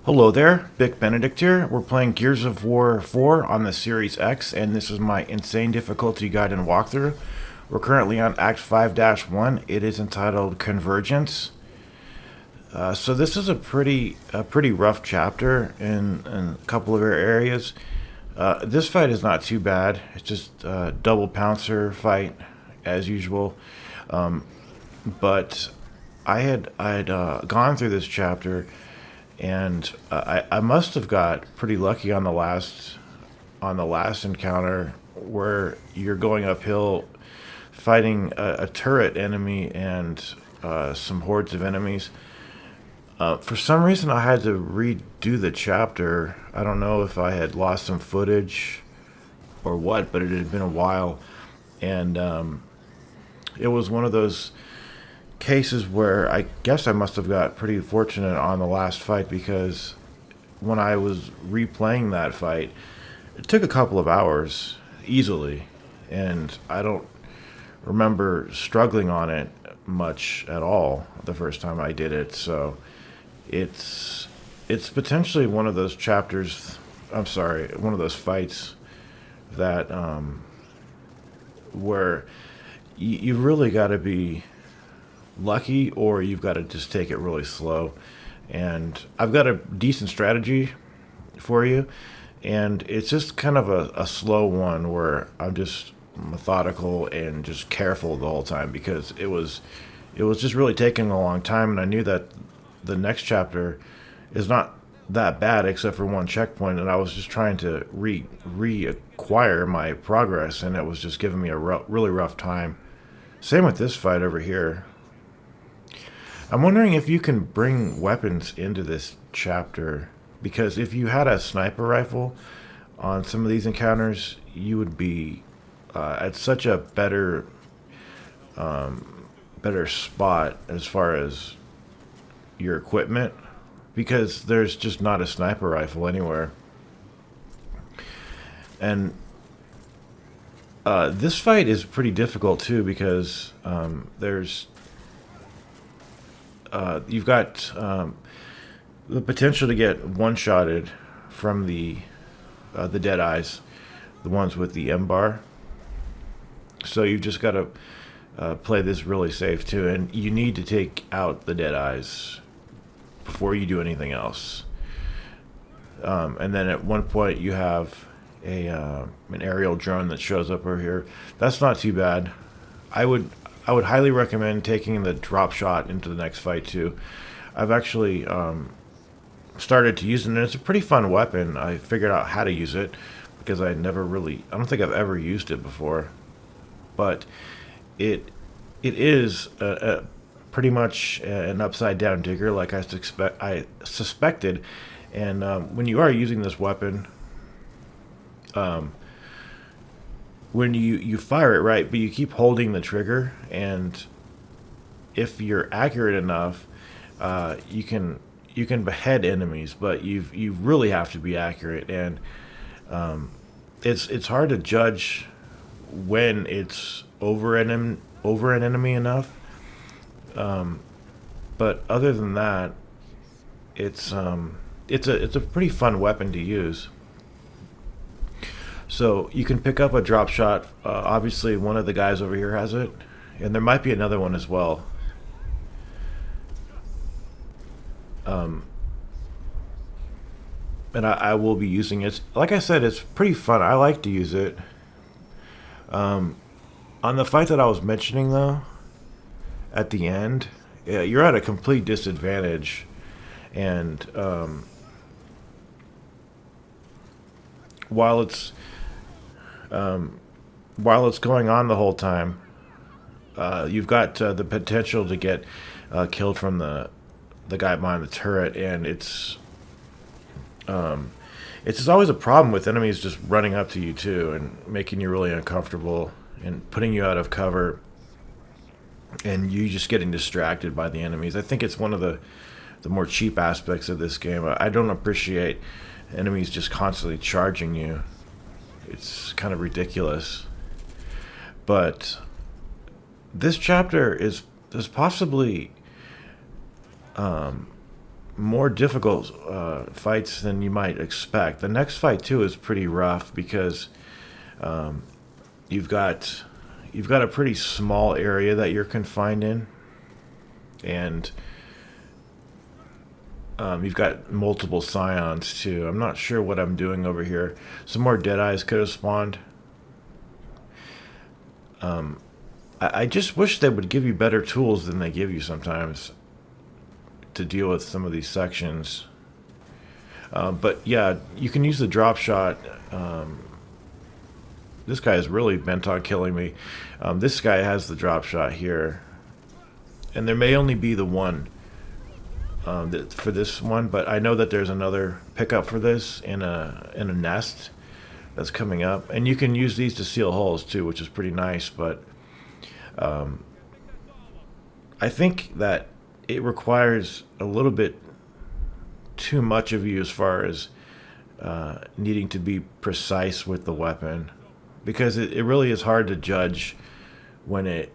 Hello there, Bic Benedict here. We're playing Gears of War 4 on the Series X, and this is my insane difficulty guide and walkthrough. We're currently on Act 5-1. It is entitled Convergence. So this is a pretty rough chapter in a couple of areas. This fight is not too bad. It's just a double pouncer fight as usual. But I had gone through this chapter, and I must have got pretty lucky on the last encounter where you're going uphill fighting a turret enemy and some hordes of enemies. For some reason, I had to redo the chapter. I don't know if I had lost some footage or what, but it had been a while, and it was one of those cases where I guess I must have got pretty fortunate on the last fight, because when I was replaying that fight, it took a couple of hours easily, and I don't remember struggling on it much at all the first time I did it. So it's it's potentially one of those chapters. I'm sorry, one of those fights that where you really got to be lucky, or you've got to just take it really slow. And I've got a decent strategy for you, and it's just kind of a slow one where I'm just methodical and just careful the whole time, because it was just really taking a long time, and I knew that the next chapter is not that bad except for one checkpoint, and I was just trying to reacquire my progress, and it was just giving me a really rough time. Same with this fight over here. I'm wondering if you can bring weapons into this chapter, because if you had a sniper rifle on some of these encounters, you would be at such a better spot as far as your equipment, because there's just not a sniper rifle anywhere. And this fight is pretty difficult too, because there's you've got the potential to get one-shotted from the dead eyes, the ones with the M bar. So you've just got to play this really safe too, and you need to take out the dead eyes before you do anything else. And then at one point you have an aerial drone that shows up over here. That's not too bad. I would I would highly recommend taking the drop shot into the next fight too. I've actually started to use it, and it's a pretty fun weapon. I figured out how to use it because I don't think I've ever used it before, but it it is pretty much an upside down digger, like I suspected. And when you are using this weapon, when you fire it right, but you keep holding the trigger, and if you're accurate enough, you can behead enemies, but you really have to be accurate, and it's hard to judge when it's over an enemy enough. But other than that, it's a pretty fun weapon to use. So you can pick up a drop shot. Obviously, one of the guys over here has it, and there might be another one as well. Um, and I will be using it. Like I said, it's pretty fun. I like to use it. Um, on the fight that I was mentioning, though, at the end, yeah, you're at a complete disadvantage, and while it's um, while it's going on the whole time, you've got the potential to get killed from the guy behind the turret, and it's just always a problem with enemies just running up to you too and making you really uncomfortable and putting you out of cover, and you just getting distracted by the enemies. I think it's one of the more cheap aspects of this game. I don't appreciate enemies just constantly charging you. It's kind of ridiculous. But this chapter is possibly more difficult fights than you might expect. The next fight too is pretty rough because you've got a pretty small area that you're confined in, and you've got multiple scions too. I'm not sure what I'm doing over here. Some more Deadeyes could have spawned. I just wish they would give you better tools than they give you sometimes to deal with some of these sections. But yeah, you can use the drop shot. This guy is really bent on killing me. This guy has the drop shot here. And there may only be the one for this one, but I know that there's another pickup for this in a nest that's coming up. And you can use these to seal holes too, which is pretty nice. But I think that it requires a little bit too much of you as far as needing to be precise with the weapon, because it really is hard to judge when it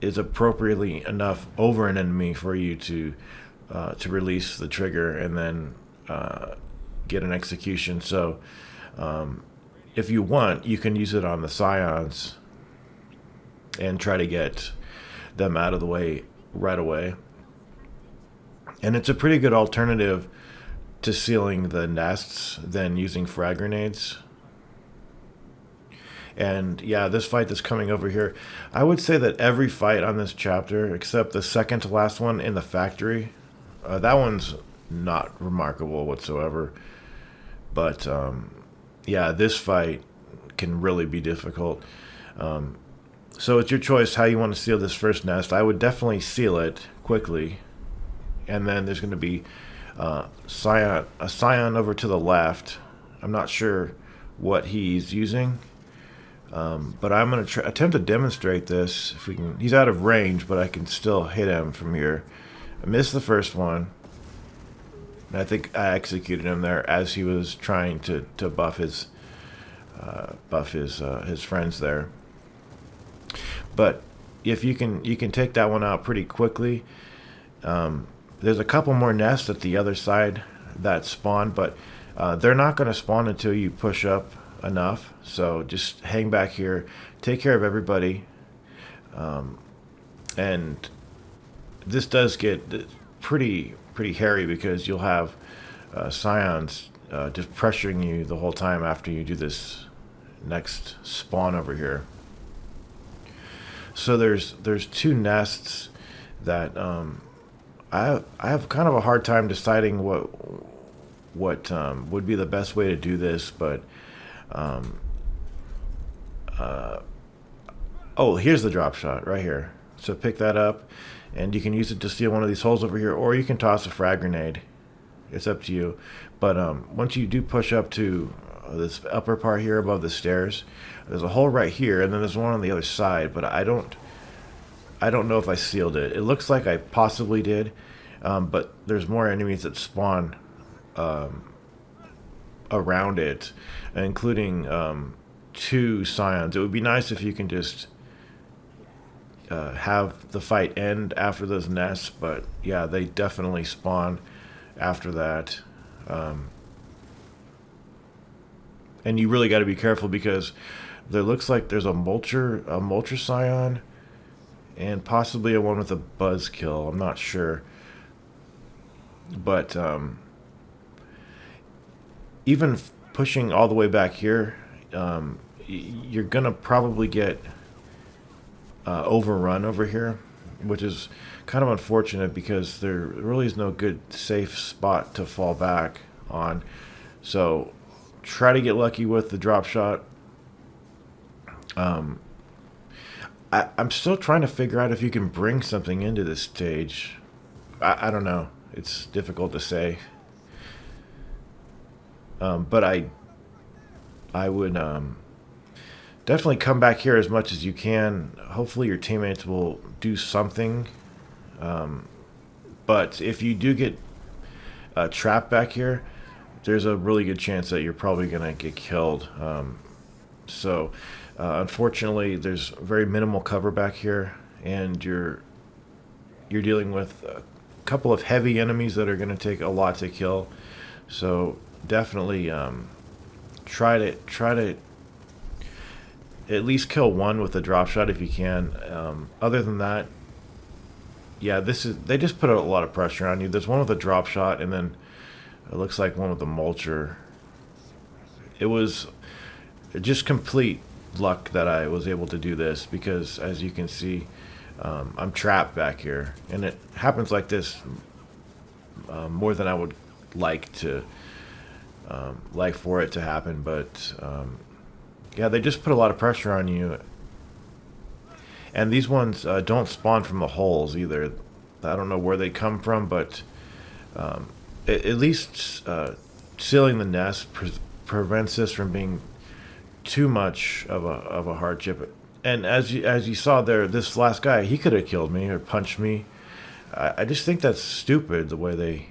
is appropriately enough over an enemy for you to release the trigger and then get an execution. So if you want, you can use it on the scions and try to get them out of the way right away. And it's a pretty good alternative to sealing the nests than using frag grenades. And yeah, this fight that's coming over here, I would say that every fight on this chapter, except the second to last one in the factory, that one's not remarkable whatsoever. But yeah, this fight can really be difficult. So it's your choice how you want to seal this first nest. I would definitely seal it quickly. And then there's going to be a scion over to the left. I'm not sure what he's using. But I'm going to attempt to demonstrate this. If we can, he's out of range, but I can still hit him from here. I missed the first one. And I think I executed him there as he was trying to buff his friends there. But if you can take that one out pretty quickly. There's a couple more nests at the other side that spawn, but they're not going to spawn until you push up enough. So just hang back here, take care of everybody. And this does get pretty hairy because you'll have scions just pressuring you the whole time after you do this next spawn over here. So there's two nests that I have kind of a hard time deciding what would be the best way to do this, but oh, here's the drop shot right here. So pick that up, and you can use it to seal one of these holes over here, or you can toss a frag grenade. It's up to you. But once you do push up to this upper part here above the stairs, there's a hole right here, and then there's one on the other side. But I don't know if I sealed it. It looks like I possibly did, but there's more enemies that spawn around it, including two scions. It would be nice if you can just have the fight end after those nests, but yeah, they definitely spawn after that. And you really got to be careful because there looks like there's a mulcher scion and possibly a one with a buzzkill. I'm not sure. But even pushing all the way back here, you're going to probably get overrun over here, which is kind of unfortunate because there really is no good safe spot to fall back on. So try to get lucky with the drop shot. I'm still trying to figure out if you can bring something into this stage. I don't know. It's difficult to say. But I would definitely come back here as much as you can. Hopefully your teammates will do something. But if you do get trapped back here, there's a really good chance that you're probably going to get killed. So unfortunately, there's very minimal cover back here, and you're dealing with couple of heavy enemies that are going to take a lot to kill. So definitely try to at least kill one with a drop shot if you can. Other than that, yeah, they just put a lot of pressure on you. There's one with a drop shot, and then it looks like one with a mulcher. It was just complete luck that I was able to do this because, as you can see, I'm trapped back here, and it happens like this more than I would like to like for it to happen. But yeah, they just put a lot of pressure on you, and these ones don't spawn from the holes either. I don't know where they come from, but at least sealing the nest prevents this from being too much of a hardship. And as you saw there, this last guy, he could have killed me or punched me. I just think that's stupid the way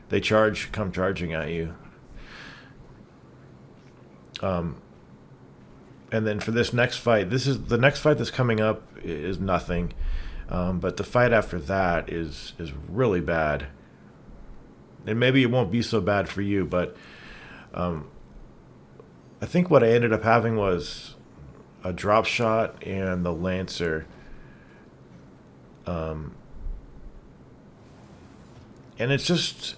they come charging at you. And then for this next fight, this is the next fight that's coming up is nothing, but the fight after that is really bad. And maybe it won't be so bad for you, but I think what I ended up having was a drop shot and the Lancer. And it's just,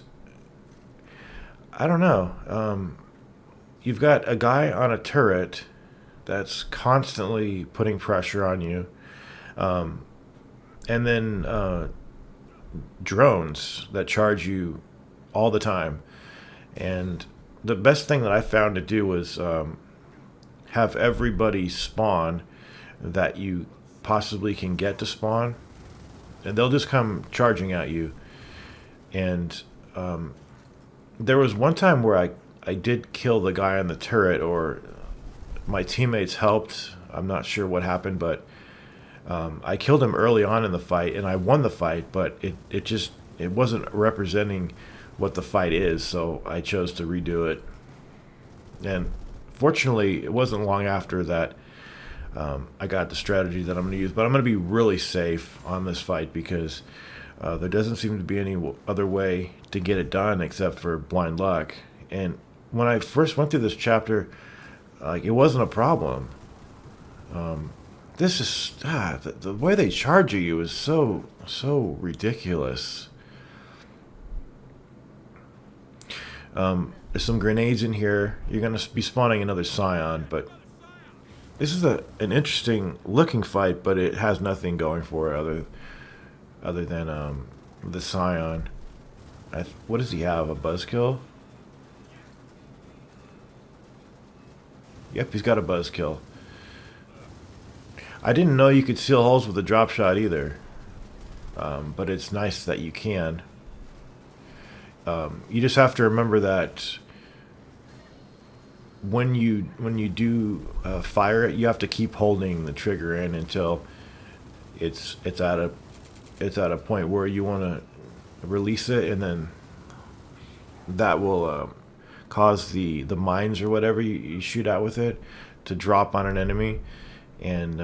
I don't know. You've got a guy on a turret that's constantly putting pressure on you. And then drones that charge you all the time. And the best thing that I found to do was have everybody spawn that you possibly can get to spawn. And they'll just come charging at you. And there was one time where I did kill the guy on the turret, or my teammates helped. I'm not sure what happened, but I killed him early on in the fight, and I won the fight, but it wasn't representing what the fight is, so I chose to redo it. And fortunately, it wasn't long after that I got the strategy that I'm going to use, but I'm going to be really safe on this fight because there doesn't seem to be any other way to get it done except for blind luck. And when I first went through this chapter, it wasn't a problem. This is the way they charge you is so ridiculous. There's some grenades in here. You're going to be spawning another Scion, but this is an interesting looking fight, but it has nothing going for it other than the Scion. What does he have? A buzzkill? Yep, he's got a buzzkill. I didn't know you could seal holes with a drop shot either, but it's nice that you can. You just have to remember that when you do fire it, you have to keep holding the trigger in until it's at a point where you want to release it, and then that will cause the mines or whatever you shoot out with it to drop on an enemy, and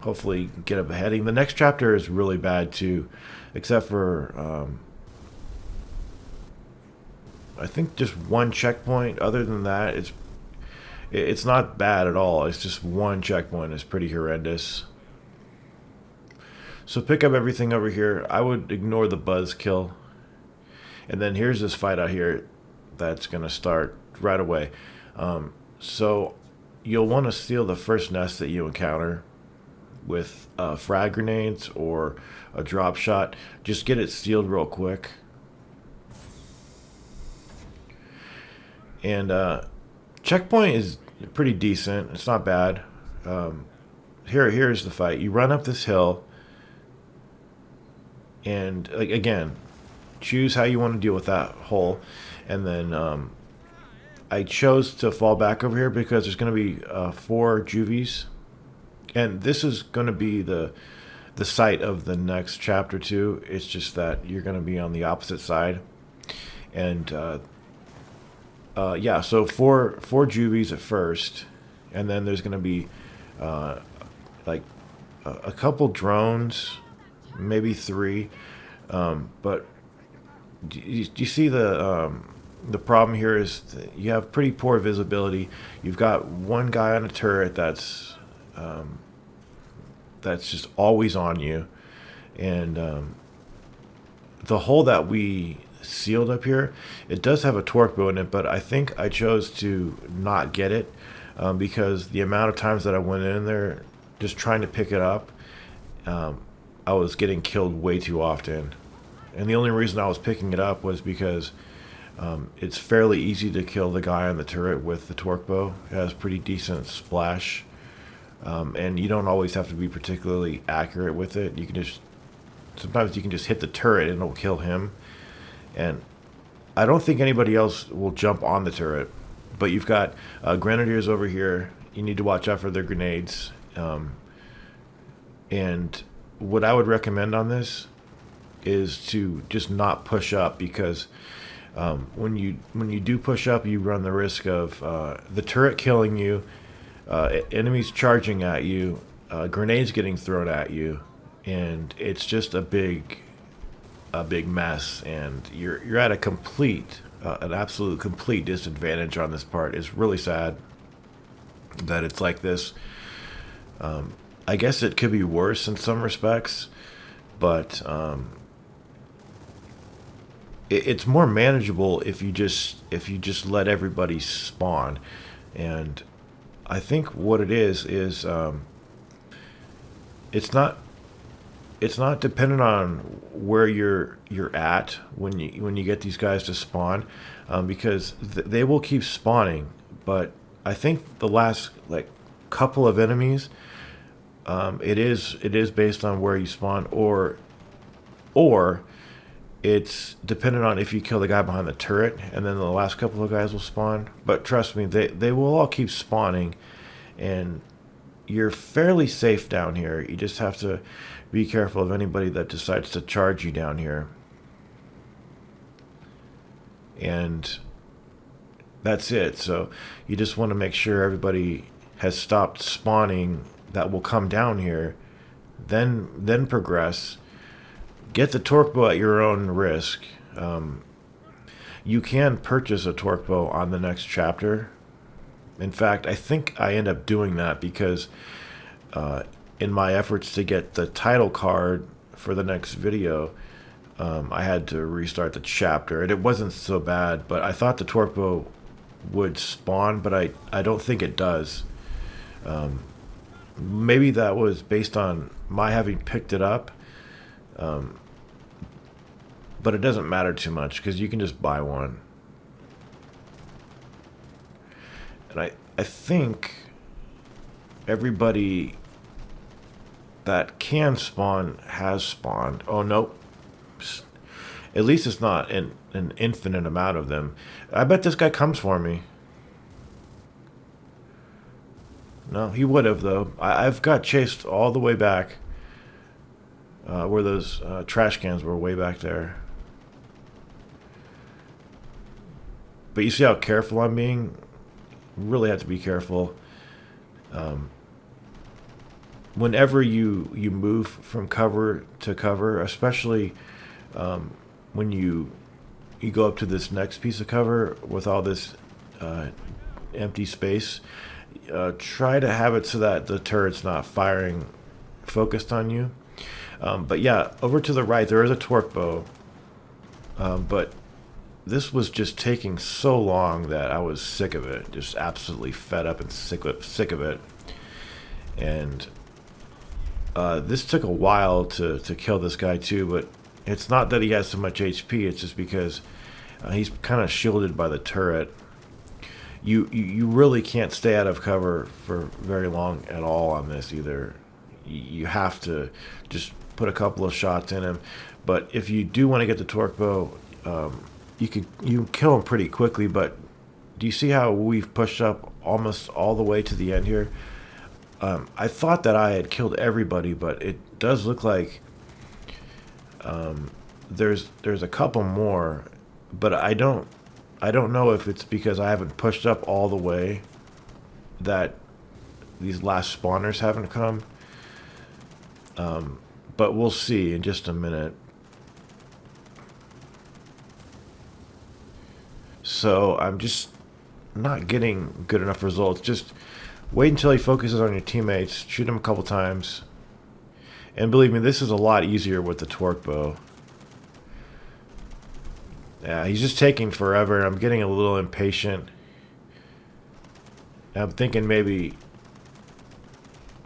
hopefully get a beheading. The next chapter is really bad too, except for I think just one checkpoint. Other than that, it's not bad at all. It's just one checkpoint is pretty horrendous. So pick up everything over here. I would ignore the buzzkill. And then here's this fight out here that's going to start right away. So you'll want to steal the first nest that you encounter with frag grenades or a drop shot. Just get it sealed real quick. And checkpoint is pretty decent. It's not bad. Here's the fight. You run up this hill, and again, choose how you want to deal with that hole. And then I chose to fall back over here because there's going to be 4 juvies, and this is going to be the site of the next chapter too. It's just that you're going to be on the opposite side, and yeah, so four juvies at first, and then there's going to be like a couple drones maybe three. But do you see the problem here is that you have pretty poor visibility. You've got one guy on a turret that's just always on you, and the hole that we sealed up here, it does have a torque bow in it, but I think I chose to not get it because the amount of times that I went in there just trying to pick it up, I was getting killed way too often. And the only reason I was picking it up was because it's fairly easy to kill the guy on the turret with the torque bow. It has pretty decent splash, and you don't always have to be particularly accurate with it. You can just sometimes you can just hit the turret and it'll kill him. And I don't think anybody else will jump on the turret. But you've got grenadiers over here. You need to watch out for their grenades. And what I would recommend on this is to just not push up, because when you do push up, you run the risk of the turret killing you, enemies charging at you, grenades getting thrown at you, and it's just a big mess. And you're at an absolute complete disadvantage on this part. It's really sad that it's like this. I guess it could be worse in some respects, but it's more manageable if you just let everybody spawn. And I think what it is it's not dependent on where you're at when you get these guys to spawn, because they will keep spawning. But I think the last like couple of enemies, it is based on where you spawn, or it's dependent on if you kill the guy behind the turret, and then the last couple of guys will spawn. But trust me, they will all keep spawning, and you're fairly safe down here. You just have to be careful of anybody that decides to charge you down here. And that's it. So you just want to make sure everybody has stopped spawning that will come down here, then progress. Get the torque bow at your own risk. You can purchase a torque bow on the next chapter. In fact, I think I end up doing that because in my efforts to get the title card for the next video, I had to restart the chapter. And it wasn't so bad, but I thought the torque bow would spawn, but I don't think it does. Maybe that was based on my having picked it up. But it doesn't matter too much because you can just buy one. And I think everybody that can spawn has spawned. Oh, nope. At least it's not an infinite amount of them. I bet this guy comes for me. No, he would have, though. I've got chased all the way back where those trash cans were, way back there. But you see how careful I'm being? Really have to be careful. Whenever you move from cover to cover, especially when you go up to this next piece of cover with all this empty space, try to have it so that the turret's not firing focused on you. But yeah, over to the right there is a torque bow, but this was just taking so long that I was sick of it. Just absolutely fed up and sick of it. And this took a while to kill this guy too, but it's not that he has so much HP, it's just because he's kind of shielded by the turret. You really can't stay out of cover for very long at all on this either. You have to just put a couple of shots in him. But if you do want to get the torque bow, you can kill him pretty quickly. But do you see how we've pushed up almost all the way to the end here? I thought that I had killed everybody, but it does look like there's a couple more, but I don't know if it's because I haven't pushed up all the way that these last spawners haven't come. but we'll see in just a minute. So I'm just not getting good enough results. Just wait until he focuses on your teammates, shoot him a couple times. And believe me, this is a lot easier with the torque bow. Yeah, he's just taking forever. I'm getting a little impatient. I'm thinking maybe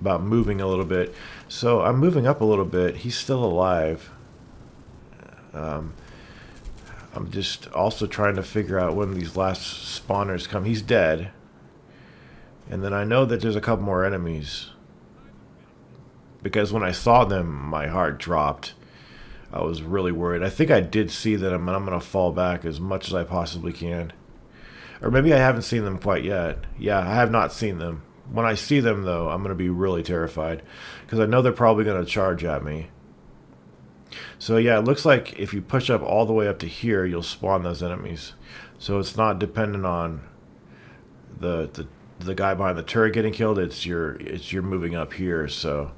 about moving a little bit. So I'm moving up a little bit. He's still alive. Um, I'm just also trying to figure out when these last spawners come. He's dead. And then I know that there's a couple more enemies. Because when I saw them, my heart dropped. I was really worried. I think I did see them, and I'm going to fall back as much as I possibly can. Or maybe I haven't seen them quite yet. Yeah, I have not seen them. When I see them, though, I'm going to be really terrified. Because I know they're probably going to charge at me. So yeah, it looks like if you push up all the way up to here, you'll spawn those enemies. So it's not dependent on the guy behind the turret getting killed. It's your moving up here. So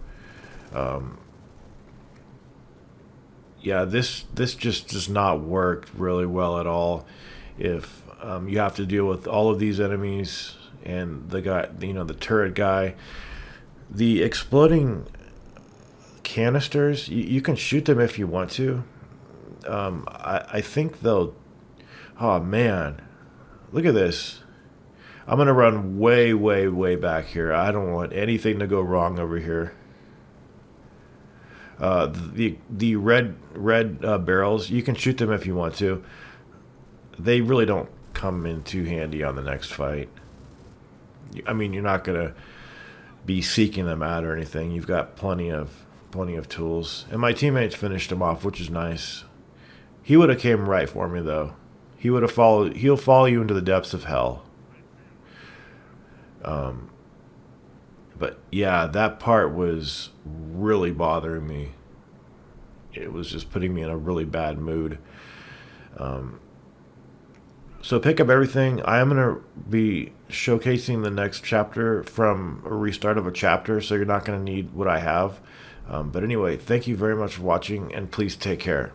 yeah, this just does not work really well at all. If you have to deal with all of these enemies and the guy, the turret guy, the exploding canisters, you can shoot them if you want to. I think they'll. Oh man, look at this. I'm gonna run way, way, way back here. I don't want anything to go wrong over here. The red barrels, you can shoot them if you want to. They really don't come in too handy on the next fight. I mean, you're not gonna be seeking them out or anything. You've got plenty of tools. And my teammates finished him off, which is nice. He would have came right for me though. He'll follow you into the depths of hell. But yeah, that part was really bothering me. It was just putting me in a really bad mood. So pick up everything. I am going to be showcasing the next chapter from a restart of a chapter, so you're not going to need what I have. But anyway, thank you very much for watching, and please take care.